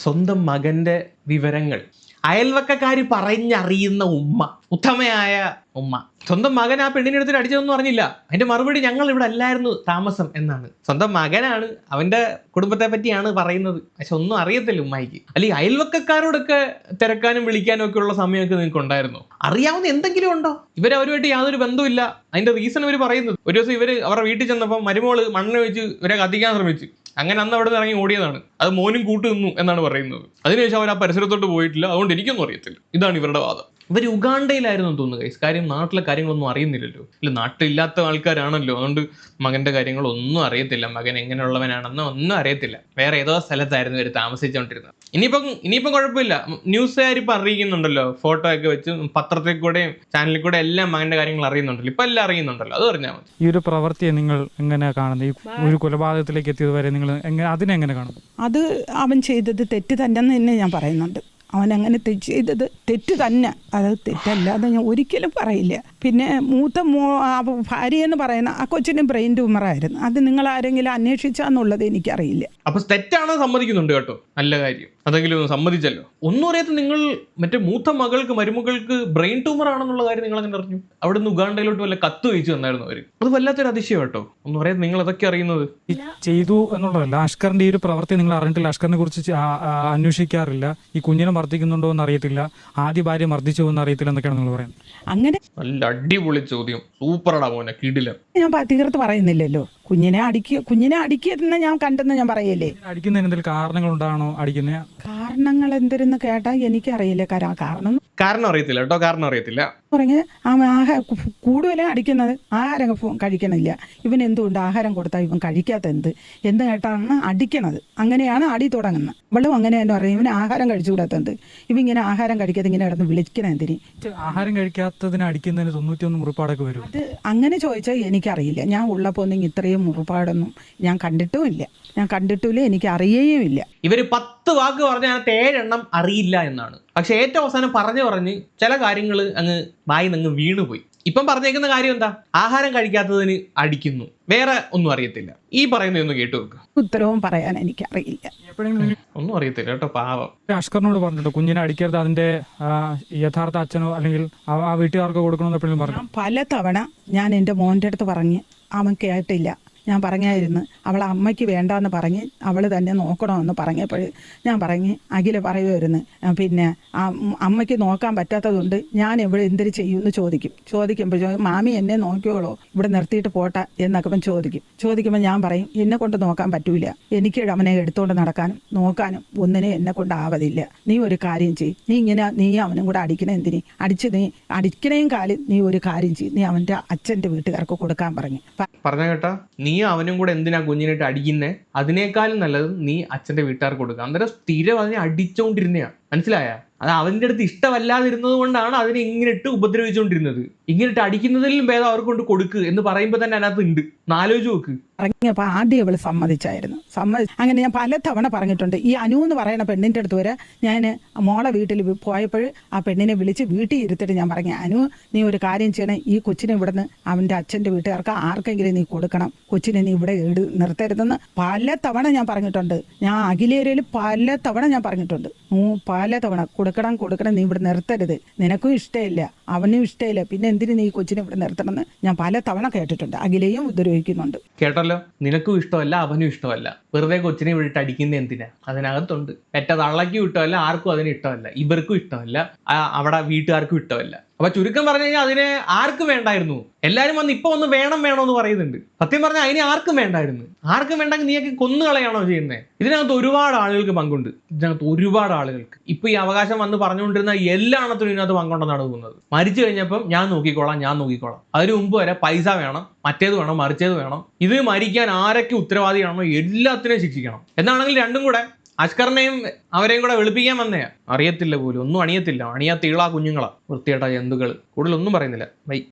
സ്വന്തം മകന്റെ വിവരങ്ങൾ അയൽവക്കക്കാര് പറഞ്ഞറിയുന്ന ഉമ്മ, ഉത്തമയായ ഉമ്മ, സ്വന്തം മകൻ ആ പെണ്ണിനെ എടുത്തിട്ട് അടിച്ചതൊന്നും അറിഞ്ഞില്ല. അതിന്റെ മറുപടി ഞങ്ങൾ ഇവിടെ അല്ലായിരുന്നു താമസം എന്നാണ്. സ്വന്തം മകനാണ്, അവന്റെ കുടുംബത്തെ പറ്റിയാണ് പറയുന്നത്. പക്ഷെ ഒന്നും അറിയത്തില്ല ഉമ്മായിക്ക്. അല്ലെങ്കിൽ അയൽവക്കക്കാരോടൊക്കെ തിരക്കാനും വിളിക്കാനും ഒക്കെ ഉള്ള സമയമൊക്കെ നിങ്ങൾക്ക് ഉണ്ടായിരുന്നു? അറിയാവുന്ന എന്തെങ്കിലും ഉണ്ടോ? അവരുമായിട്ട് യാതൊരു ബന്ധമില്ല. അതിന്റെ റീസൺ ഇവർ പറയുന്നത്, ഒരു ദിവസം ഇവര് അവരുടെ വീട്ടിൽ ചെന്നപ്പോൾ മരുമോള് മണ്ണ് വെച്ച് ഇവരെ കത്തിക്കാൻ ശ്രമിച്ചു. അങ്ങനെ അന്ന് അവിടെ നിന്ന് ഇറങ്ങി ഓടിയതാണ്. അത് മോനും കൂട്ടു നിന്നു എന്നാണ് പറയുന്നത്. അതിനുശേഷം അവർ ആ പരിസരത്തോട്ട് പോയിട്ടില്ല. അതുകൊണ്ട് എനിക്കൊന്നും അറിയത്തില്ല. ഇതാണ് ഇവരുടെ വാദം. ഇവർ ഉഗാണ്ടയിലായിരുന്നു തോന്നുന്നു ഗൈസ്. കാര്യം നാട്ടിലെ കാര്യങ്ങളൊന്നും അറിയുന്നില്ലല്ലോ. ഇല്ല, നാട്ടിലില്ലാത്ത ആൾക്കാരാണല്ലോ. അതുകൊണ്ട് മകന്റെ കാര്യങ്ങളൊന്നും അറിയത്തില്ല. മകൻ എങ്ങനെയുള്ളവനാണെന്ന് ഒന്നും അറിയത്തില്ല. വേറെ ഏതോ സ്ഥലത്തായിരുന്നു ഇവർ താമസിച്ചുകൊണ്ടിരുന്നത്. ഇനിയിപ്പം കുഴപ്പമില്ല. ന്യൂസുകാർ ഇപ്പം അറിയിക്കുന്നുണ്ടല്ലോ, ഫോട്ടോ ഒക്കെ വെച്ച് പത്രത്തിൽ കൂടെയും ചാനലിൽ കൂടെ എല്ലാം മകന്റെ കാര്യങ്ങൾ അറിയുന്നുണ്ടല്ലോ. ഇപ്പം എല്ലാം അറിയുന്നുണ്ടല്ലോ, അത് പറഞ്ഞാൽ മതി. ഈ ഒരു പ്രവൃത്തിയെ നിങ്ങൾ എങ്ങനെ കാണുന്നത്? ഈ ഒരു കൊലപാതകത്തിലേക്ക് എത്തിയത് വരെ നിങ്ങൾ അതിനെങ്ങനെ കാണുന്നു? അത് അവൻ ചെയ്തത് തെറ്റ് തന്നെ ഞാൻ പറയുന്നുണ്ട്. അവൻ അങ്ങനെ ചെയ്തത് തെറ്റ് തന്നെ, അത് തെറ്റല്ലാതെ ഞാൻ ഒരിക്കലും പറയില്ല. പിന്നെ മൂത്ത ഭാര്യ എന്ന് പറയുന്ന ആ കൊച്ചിന് ബ്രെയിൻ ട്യൂമറായിരുന്നു. അത് നിങ്ങൾ ആരെങ്കിലും അന്വേഷിച്ചാന്നുള്ളത് എനിക്കറിയില്ല. അപ്പൊ തെറ്റാണെന്ന് സമ്മതിക്കുന്നുണ്ട് കേട്ടോ, നല്ല കാര്യം. അതെങ്കിലും ഒന്ന് സമ്മതിച്ചല്ലോ. ഒന്നും അറിയാത്ത നിങ്ങൾ മറ്റേ മൂത്ത മരുമകൾക്ക് ബ്രെയിൻ ട്യൂമർ ആണെന്നുള്ള കാര്യം നിങ്ങൾ അങ്ങനെ അറിഞ്ഞു? അവിടെ നിന്ന് ഉഗാണ്ടയിലോട്ട് വല്ല കത്ത് വെച്ച് തന്നായിരുന്നു അവര്. അത് വല്ലാത്തൊരു അതിശയം കേട്ടോ. ഒന്നും അറിയാതെ നിങ്ങൾ അതൊക്കെ അറിയുന്നത്. ചെയ്തു എന്നുള്ളതല്ല, അഷ്കറിന്റെ ഈ ഒരു പ്രവൃത്തി നിങ്ങൾ അറിഞ്ഞിട്ടില്ല, അഷ്കറിനെ കുറിച്ച് അന്വേഷിക്കാറില്ല, ഈ കുഞ്ഞിനെ മർദ്ദിക്കുന്നുണ്ടോ എന്ന് അറിയത്തില്ല, ആദ്യ ഭാര്യ മർദ്ദിച്ചോ എന്ന് അറിയത്തില്ല എന്നൊക്കെയാണ് നിങ്ങൾ പറയുന്നത്. അങ്ങനെ നല്ല അടിപൊളി ചോദ്യം, സൂപ്പറാടാ മോനെ, കിടില. ഞാൻ തീർത്ത് പറയുന്നില്ലല്ലോ. കുഞ്ഞിനെ അടിക്കുന്ന ഞാൻ കണ്ടെന്ന് ഞാൻ പറയല്ലേ. അടിക്കുന്നതിന് എന്തെങ്കിലും കാരണങ്ങൾ ഉണ്ടാണോ അടിക്കുന്ന? കാരണങ്ങൾ എന്തെന്ന് കേട്ടാൽ എനിക്കറിയില്ല. കാരണം അറിയത്തില്ല കേട്ടോ, കാരണം അറിയത്തില്ല. പറഞ്ഞ് കൂടുതലും അടിക്കുന്നത് ആഹാരം കഴിക്കണില്ല. ഇവൻ എന്തുകൊണ്ട് ആഹാരം കൊടുത്താൽ ഇവൻ കഴിക്കാത്ത എന്ത് കേട്ടാണ് അടിക്കണത്. അങ്ങനെയാണ് അടി തുടങ്ങുന്നത്. ഇവളും അങ്ങനെ തന്നെ പറയും, ഇവന് ആഹാരം കഴിച്ചുകൂടാത്തത്. ഇവ ഇങ്ങനെ ആഹാരം കഴിക്കാതെ ഇങ്ങനെ കിടന്ന് വിളിക്കണ എന്തിന്? ആഹാരം കഴിക്കാത്തതിന് അടിക്കുന്നതിന് 91 മുറിപ്പാടൊക്കെ വരും. അത് അങ്ങനെ ചോദിച്ചാൽ എനിക്കറിയില്ല. ഞാൻ ഉള്ളപ്പോൾ ഇത്രയും മുറിപ്പാടൊന്നും ഞാൻ കണ്ടിട്ടുമില്ല. എനിക്ക് അറിയുകയുമില്ല. ഇവര് 10 വാക്ക് പറഞ്ഞ 7 എണ്ണം അറിയില്ല എന്നാണ്. പക്ഷെ ഏറ്റവും അവസാനം പറഞ്ഞ് ചില കാര്യങ്ങൾ അങ്ങ് വായിന്നങ്ങ് വീണുപോയി. ഇപ്പം പറഞ്ഞേക്കുന്ന കാര്യം എന്താ? ആഹാരം കഴിക്കാത്തതിന് അടിക്കുന്നു, വേറെ ഒന്നും അറിയത്തില്ല. ഈ പറയുന്നതൊന്ന് കേട്ടു നോക്കുക. ഉത്തരവും പറയാൻ എനിക്കറിയില്ല, ഒന്നും അറിയത്തില്ല കേട്ടോ, പാവം. അഷ്കറിനോട് പറഞ്ഞിട്ടോ കുഞ്ഞിനെ അടിക്കരുത്, അതിന്റെ യഥാർത്ഥ അച്ഛനോ അല്ലെങ്കിൽ ആ വീട്ടുകാർക്കോ കൊടുക്കണമെന്ന് എപ്പോഴും പറഞ്ഞു? പലതവണ ഞാൻ എൻ്റെ മോൻ്റെ അടുത്ത് പറഞ്ഞ് അവൻ കേട്ടില്ല. ഞാൻ പറഞ്ഞായിരുന്നു, അവളെ അമ്മയ്ക്ക് വേണ്ടാന്ന് പറഞ്ഞ് അവൾ തന്നെ നോക്കണമെന്ന് പറഞ്ഞപ്പോൾ ഞാൻ പറഞ്ഞ് അഖില പറയുമായിരുന്നു, പിന്നെ അമ്മയ്ക്ക് നോക്കാൻ പറ്റാത്തതുകൊണ്ട് ഞാൻ ഇവിടെ എന്തിനു ചെയ്യുമെന്ന് ചോദിക്കുമ്പോൾ മാമി എന്നെ നോക്കിയോളോ, ഇവിടെ നിർത്തിയിട്ട് പോട്ടെ എന്നൊക്കെ ചോദിക്കുമ്പോൾ ഞാൻ പറയും, എന്നെ കൊണ്ട് നോക്കാൻ പറ്റൂല, എനിക്ക് അവനെ എടുത്തുകൊണ്ട് നടക്കാനും നോക്കാനും ഒന്നിനെ എന്നെ കൊണ്ട് ആവതില്ല. നീ ഒരു കാര്യം ചെയ്യ്, നീ അവനും കൂടെ അടിക്കണേയും കാലം നീ ഒരു കാര്യം ചെയ്യ്, നീ അവൻ്റെ അച്ഛൻ്റെ വീട്ടുകാർക്ക് കൊടുക്കാൻ പറഞ്ഞ കേട്ടാ. നീ അവനും കൂടെ എന്തിനാ കുഞ്ഞിനായിട്ട് അടിക്കുന്നേ? അതിനേക്കാളും നല്ലത് നീ അച്ഛന്റെ വീട്ടുകാർക്ക് കൊടുക്കുക. അന്നേരം സ്ഥിരം അതിനെ അടിച്ചോണ്ടിരുന്നയാ, മനസ്സിലായ? അത് അവന്റെ അടുത്ത് ഇഷ്ടമല്ലാതിരുന്നത് കൊണ്ടാണ് അതിനെ ഇങ്ങനെയിട്ട് ഉപദ്രവിച്ചുകൊണ്ടിരുന്നത്. ഇങ്ങനെയിട്ട് അടിക്കുന്നതിലും ഭേദം അവർക്ക് കൊണ്ട് കൊടുക്കുക എന്ന് പറയുമ്പോൾ തന്നെ അതിനകത്ത് ഉണ്ട്. ആലോചിച്ച് നോക്ക്. ഇറങ്ങിയപ്പോൾ ആദ്യം അവൾ സമ്മതിച്ചായിരുന്നു. അങ്ങനെ ഞാൻ പലതവണ പറഞ്ഞിട്ടുണ്ട്. ഈ അനു എന്ന് പറയുന്ന പെണ്ണിൻ്റെ അടുത്ത് വരെ ഞാൻ മോളെ വീട്ടിൽ പോയപ്പോൾ ആ പെണ്ണിനെ വിളിച്ച് വീട്ടിൽ ഇരുത്തിട്ട് ഞാൻ പറഞ്ഞു, അനു നീ ഒരു കാര്യം ചെയ്യണേ, ഈ കൊച്ചിനെ ഇവിടുന്ന് അവൻ്റെ അച്ഛൻ്റെ വീട്ടുകാർക്ക് ആർക്കെങ്കിലും നീ കൊടുക്കണം, കൊച്ചിനെ നീ ഇവിടെ നിർത്തരുതെന്ന് പലതവണ ഞാൻ പറഞ്ഞിട്ടുണ്ട്. ഞാൻ അഖിലേരിയയിൽ പലതവണ ഞാൻ പറഞ്ഞിട്ടുണ്ട്. പലതവണ കൊടുക്കണം നീ ഇവിടെ നിർത്തരുത്, നിനക്കും ഇഷ്ടമില്ല അവനും ഇഷ്ടമില്ല, പിന്നെ എന്തിനു നീ കൊച്ചിനെ ഇവിടെ നിർത്തണമെന്ന് ഞാൻ പല തവണ കേട്ടിട്ടുണ്ട്. അഖിലയും ഉപദ്രവിക്കുന്നുണ്ട്. കേട്ടല്ലോ, നിനക്കും ഇഷ്ടമല്ല അവനും ഇഷ്ടമല്ല, വെറുതെ കൊച്ചിനെ വിളിട്ട് അടിക്കുന്ന എന്തിനാ? അതിനകത്തുണ്ട്. പെറ്റ തള്ളയ്ക്കും ഇഷ്ടമല്ല, ആർക്കും അതിന് ഇഷ്ടമല്ല, ഇവർക്കും ഇഷ്ടമല്ല, അവിടെ വീട്ടുകാർക്കും ഇഷ്ടമല്ല. അപ്പൊ ചുരുക്കം പറഞ്ഞു കഴിഞ്ഞാൽ അതിന് ആർക്കും വേണ്ടായിരുന്നു. എല്ലാരും വന്ന് ഇപ്പൊ ഒന്ന് വേണമെന്ന് പറയുന്നുണ്ട്. സത്യം പറഞ്ഞാൽ അതിനെ ആർക്കും വേണ്ടായിരുന്നു. ആർക്കും വേണ്ടെങ്കിൽ നീയൊക്കെ കൊന്നുകളയാണോ ചെയ്യുന്നത്? ഇതിനകത്ത് ഒരുപാട് ആളുകൾക്ക് പങ്കുണ്ട്. ഇതിനകത്ത് ഒരുപാട് ആളുകൾക്ക് ഇപ്പൊ ഈ അവകാശം വന്ന് പറഞ്ഞുകൊണ്ടിരുന്ന എല്ലാ എണ്ണത്തിനും ഇതിനകത്ത് പങ്കുണ്ടെന്നാണ് തോന്നുന്നത്. മരിച്ചു കഴിഞ്ഞപ്പം ഞാൻ നോക്കിക്കോളാം. അതിന് മുമ്പ് വരെ പൈസ വേണം, മറ്റേത് വേണം, മറിച്ചേത് വേണം. ഇത് മരിക്കാൻ ആരൊക്കെ ഉത്തരവാദിയാണോ എല്ലാത്തിനെയും ശിക്ഷിക്കണം. എന്നാണെങ്കിൽ രണ്ടും കൂടെ അഷ്കറിനെയും അവരെയും കൂടെ വെളുപ്പിക്കാൻ വന്നയാ. അറിയത്തില്ല പോലും, ഒന്നും അണിയത്തില്ല. അണിയാ തീളാ കുഞ്ഞുങ്ങളാ, വൃത്തികെട്ട ജന്തുക്കൾ. കൂടുതലൊന്നും പറയുന്നില്ല. ബൈ.